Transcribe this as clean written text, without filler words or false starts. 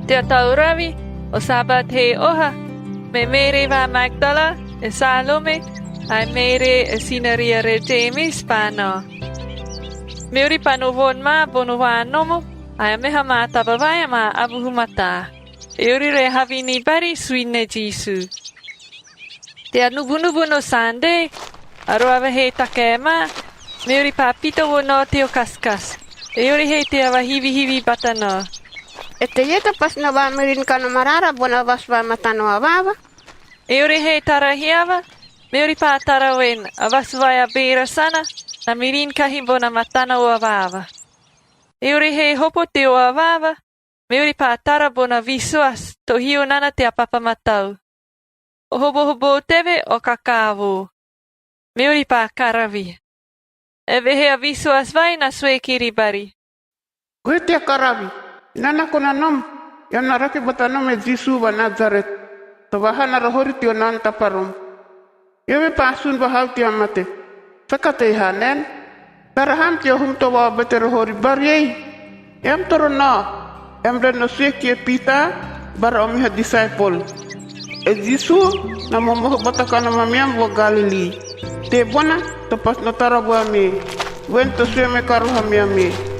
Te tau rawi, o sabat he oha, me mere va Magdala, e Salome, ai mere e sinaria re James pano. Meuri panovon ma bonowa nomo, ai meha ma tabawaya ma abuhumata. Euri re havini bari suine Jisu. Te anubunubu no sande, aroa he takema, meuri papito wono te o kaskas. Euri he te awa hivi batano. E te ieta pas na wa mirin ka no marara bona was wa matano awawa. Euri he tarahiawa, meuri pa tarawen, awaswaya beira sana, na mirin kahi bona matana o awawa. Euri he hopo te o awawa, meuri pa tara bona visuas, to hio nana te apapa matau. O hobo tewe o kakawo. Meuri pa karavi. E vehe a visuas vai na sue kiribari. Koe te karawi, nana kona nom, yam na rake bata nom e Jisu wa Nazaret, to wahana rohori tio nan taparom. Yewe pasun wahau tia mate, whakate i hanen, taraham tio hum to wa bete rohori bariei, yam toro na, yam reno sue kie pita, bara omiha disciple. E Jisu na momoho bata kana mamiam wa Galilei. Te bona, to pas notara wa me, wen to sue me karuha me.